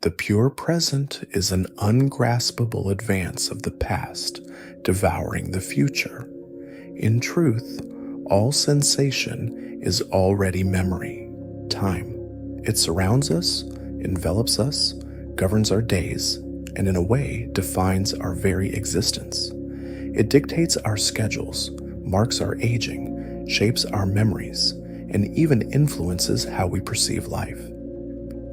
The pure present is an ungraspable advance of the past, devouring the future. In truth, all sensation is already memory, time. It surrounds us, envelops us, governs our days, and in a way defines our very existence. It dictates our schedules, marks our aging, shapes our memories, and even influences how we perceive life.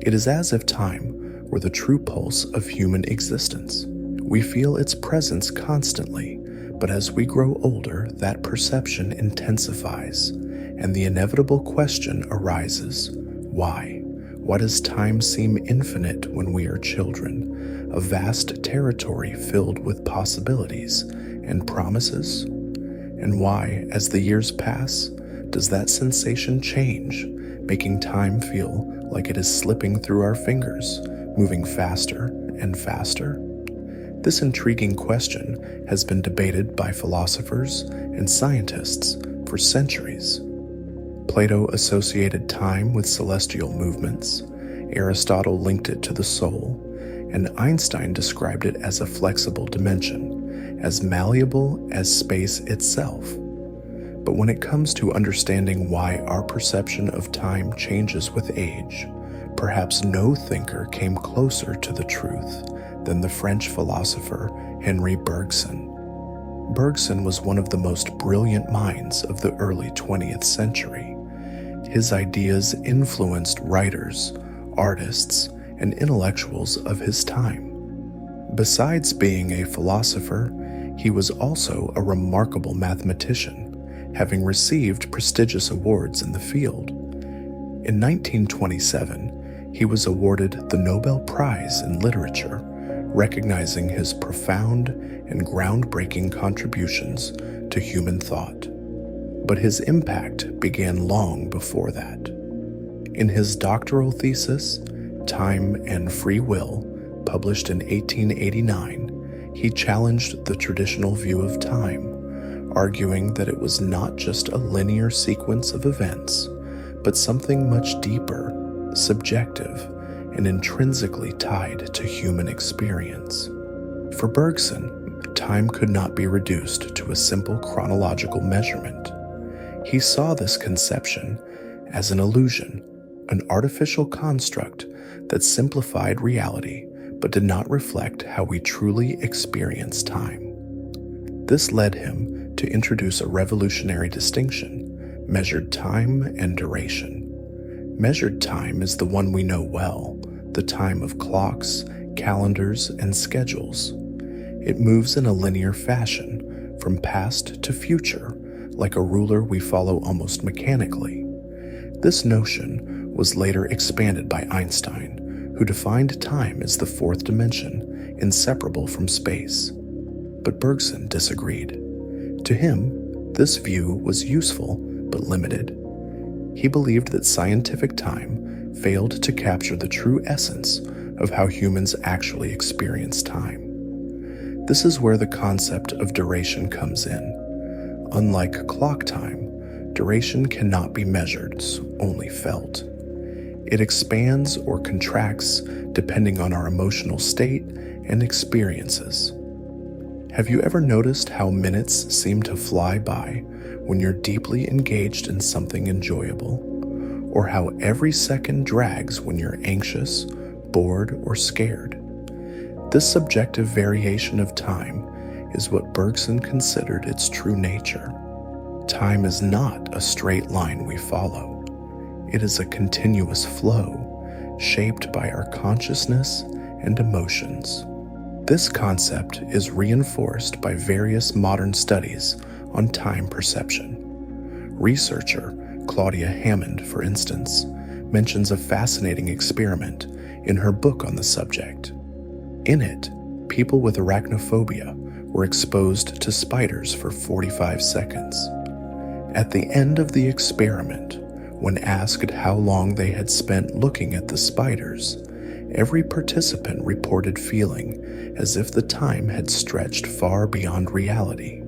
It is as if time were the true pulse of human existence. We feel its presence constantly, but as we grow older, that perception intensifies, and the inevitable question arises: why? Why does time seem infinite when we are children, a vast territory filled with possibilities and promises? And why, as the years pass, does that sensation change, making time feel like it is slipping through our fingers, moving faster and faster? This intriguing question has been debated by philosophers and scientists for centuries. Plato associated time with celestial movements, Aristotle linked it to the soul, and Einstein described it as a flexible dimension, as malleable as space itself. But when it comes to understanding why our perception of time changes with age, perhaps no thinker came closer to the truth than the French philosopher Henri Bergson. Bergson was one of the most brilliant minds of the early 20th century. His ideas influenced writers, artists, and intellectuals of his time. Besides being a philosopher, he was also a remarkable mathematician, having received prestigious awards in the field. In 1927, he was awarded the Nobel Prize in Literature, recognizing his profound and groundbreaking contributions to human thought. But his impact began long before that. In his doctoral thesis, Time and Free Will, published in 1889, he challenged the traditional view of time, arguing that it was not just a linear sequence of events, but something much deeper, subjective, and intrinsically tied to human experience. For Bergson, time could not be reduced to a simple chronological measurement. He saw this conception as an illusion, an artificial construct that simplified reality but did not reflect how we truly experience time. This led him to introduce a revolutionary distinction: measured time and duration. Measured time is the one we know well, the time of clocks, calendars, and schedules. It moves in a linear fashion, from past to future, like a ruler we follow almost mechanically. This notion was later expanded by Einstein, who defined time as the fourth dimension, inseparable from space. But Bergson disagreed. To him, this view was useful but limited. He believed that scientific time failed to capture the true essence of how humans actually experience time. This is where the concept of duration comes in. Unlike clock time, duration cannot be measured, it's only felt. It expands or contracts depending on our emotional state and experiences. Have you ever noticed how minutes seem to fly by when you're deeply engaged in something enjoyable? Or how every second drags when you're anxious, bored, or scared? This subjective variation of time is what Bergson considered its true nature. Time is not a straight line we follow. It is a continuous flow, shaped by our consciousness and emotions. This concept is reinforced by various modern studies on time perception. Researcher Claudia Hammond, for instance, mentions a fascinating experiment in her book on the subject. In it, people with arachnophobia were exposed to spiders for 45 seconds. At the end of the experiment, when asked how long they had spent looking at the spiders, every participant reported feeling as if the time had stretched far beyond reality.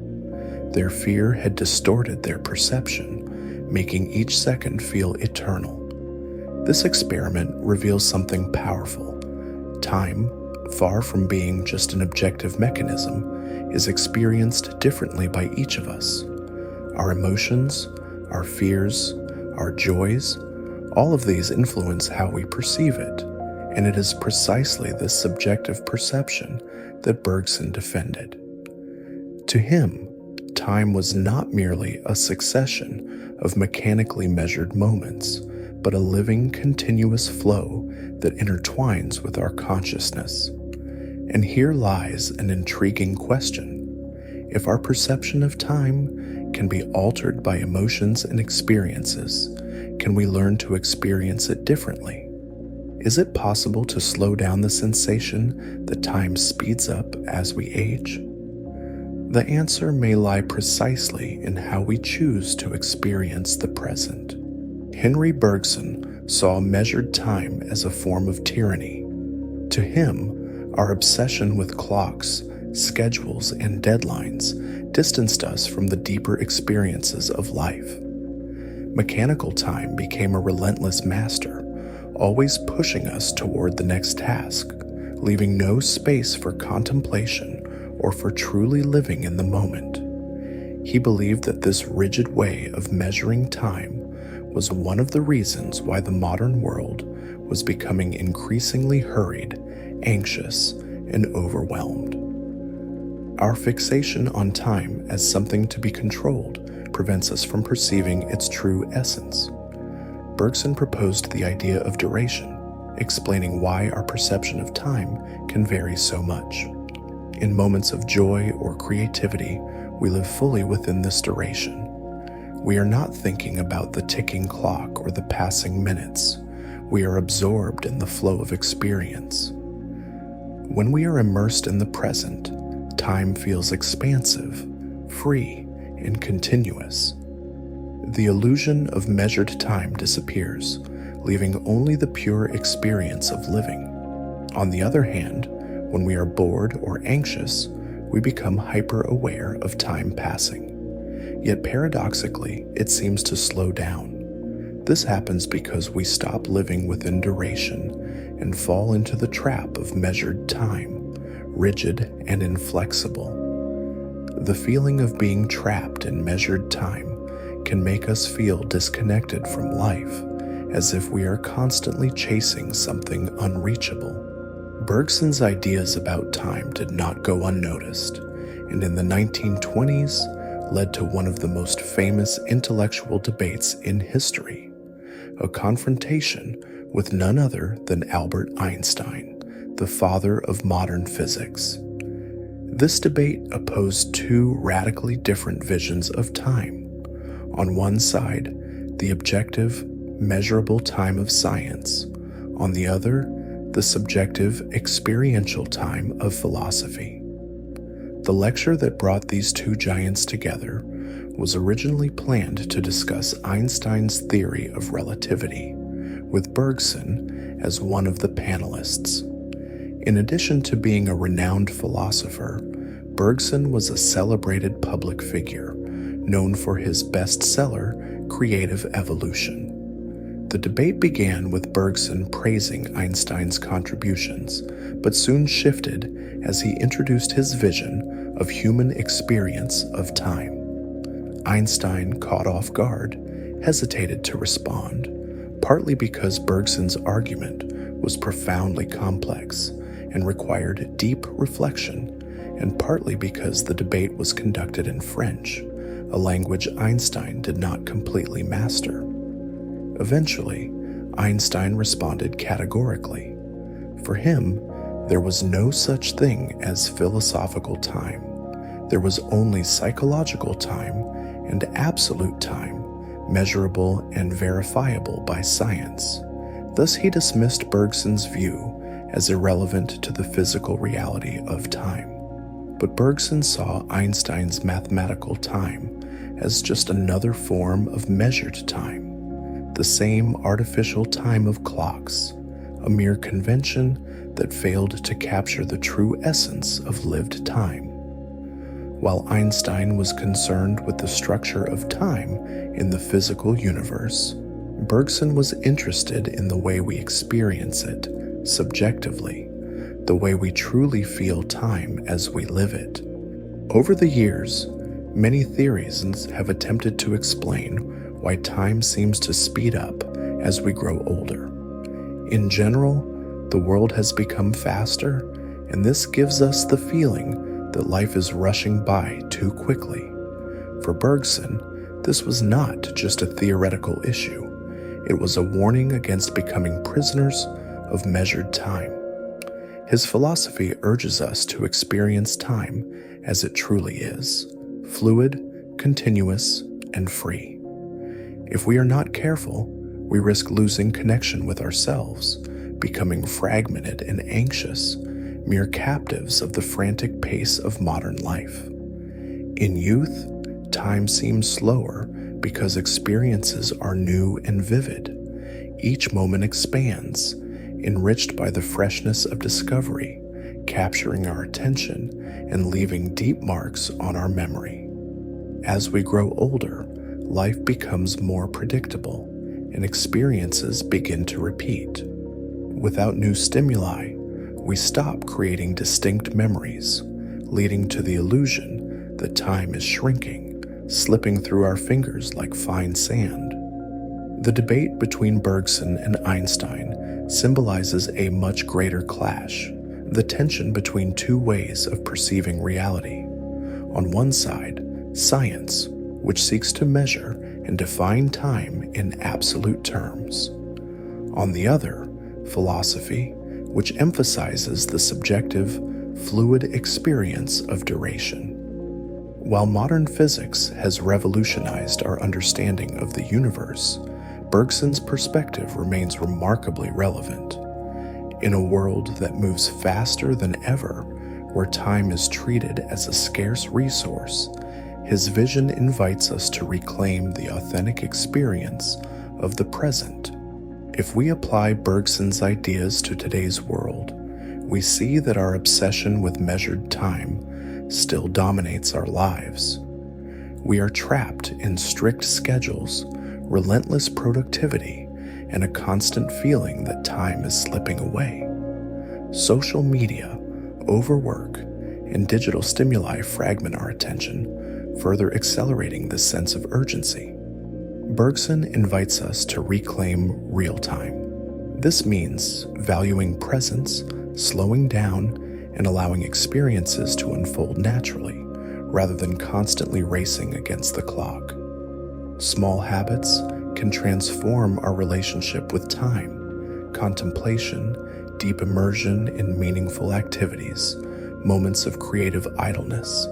Their fear had distorted their perception, making each second feel eternal. This experiment reveals something powerful. Time, far from being just an objective mechanism, is experienced differently by each of us. Our emotions, our fears, our joys, all of these influence how we perceive it, and it is precisely this subjective perception that Bergson defended. To him, time was not merely a succession of mechanically measured moments, but a living, continuous flow that intertwines with our consciousness. And here lies an intriguing question. If our perception of time can be altered by emotions and experiences, can we learn to experience it differently? Is it possible to slow down the sensation that time speeds up as we age? The answer may lie precisely in how we choose to experience the present. Henry Bergson saw measured time as a form of tyranny. To him, our obsession with clocks, schedules, and deadlines distanced us from the deeper experiences of life. Mechanical time became a relentless master, always pushing us toward the next task, leaving no space for contemplation or for truly living in the moment. He believed that this rigid way of measuring time was one of the reasons why the modern world was becoming increasingly hurried, anxious, and overwhelmed. Our fixation on time as something to be controlled prevents us from perceiving its true essence. Bergson proposed the idea of duration, explaining why our perception of time can vary so much. In moments of joy or creativity, we live fully within this duration. We are not thinking about the ticking clock or the passing minutes. We are absorbed in the flow of experience. When we are immersed in the present, time feels expansive, free, and continuous. The illusion of measured time disappears, leaving only the pure experience of living. On the other hand, when we are bored or anxious, we become hyper-aware of time passing. Yet paradoxically, it seems to slow down. This happens because we stop living within duration and fall into the trap of measured time, rigid and inflexible. The feeling of being trapped in measured time can make us feel disconnected from life, as if we are constantly chasing something unreachable. Bergson's ideas about time did not go unnoticed, and in the 1920s led to one of the most famous intellectual debates in history, a confrontation with none other than Albert Einstein, the father of modern physics. This debate opposed two radically different visions of time. On one side, the objective, measurable time of science. On the other, the subjective, experiential time of philosophy. The lecture that brought these two giants together was originally planned to discuss Einstein's theory of relativity, with Bergson as one of the panelists. In addition to being a renowned philosopher, Bergson was a celebrated public figure, known for his bestseller, Creative Evolution. The debate began with Bergson praising Einstein's contributions, but soon shifted as he introduced his vision of human experience of time. Einstein, caught off guard, hesitated to respond, partly because Bergson's argument was profoundly complex and required deep reflection, and partly because the debate was conducted in French, a language Einstein did not completely master. Eventually, Einstein responded categorically. For him, there was no such thing as philosophical time. There was only psychological time and absolute time, measurable and verifiable by science. Thus, he dismissed Bergson's view as irrelevant to the physical reality of time. But Bergson saw Einstein's mathematical time as just another form of measured time, the same artificial time of clocks, a mere convention that failed to capture the true essence of lived time. While Einstein was concerned with the structure of time in the physical universe, Bergson was interested in the way we experience it, subjectively, the way we truly feel time as we live it. Over the years, many theories have attempted to explain why time seems to speed up as we grow older. In general, the world has become faster, and this gives us the feeling that life is rushing by too quickly. For Bergson, this was not just a theoretical issue. It was a warning against becoming prisoners of measured time. His philosophy urges us to experience time as it truly is, fluid, continuous, and free. If we are not careful, we risk losing connection with ourselves, becoming fragmented and anxious, mere captives of the frantic pace of modern life. In youth, time seems slower because experiences are new and vivid. Each moment expands, enriched by the freshness of discovery, capturing our attention and leaving deep marks on our memory. As we grow older, life becomes more predictable, and experiences begin to repeat. Without new stimuli, we stop creating distinct memories, leading to the illusion that time is shrinking, slipping through our fingers like fine sand. The debate between Bergson and Einstein symbolizes a much greater clash, the tension between two ways of perceiving reality. On one side, science, which seeks to measure and define time in absolute terms. On the other, philosophy, which emphasizes the subjective, fluid experience of duration. While modern physics has revolutionized our understanding of the universe, Bergson's perspective remains remarkably relevant. In a world that moves faster than ever, where time is treated as a scarce resource, his vision invites us to reclaim the authentic experience of the present. If we apply Bergson's ideas to today's world, we see that our obsession with measured time still dominates our lives. We are trapped in strict schedules, relentless productivity, and a constant feeling that time is slipping away. Social media, overwork, and digital stimuli fragment our attention, further accelerating this sense of urgency. Bergson invites us to reclaim real time. This means valuing presence, slowing down, and allowing experiences to unfold naturally, rather than constantly racing against the clock. Small habits can transform our relationship with time: contemplation, deep immersion in meaningful activities, moments of creative idleness.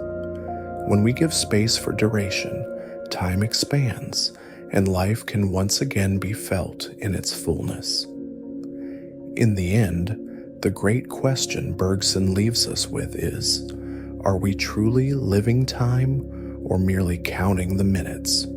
When we give space for duration, time expands, and life can once again be felt in its fullness. In the end, the great question Bergson leaves us with is, are we truly living time or merely counting the minutes?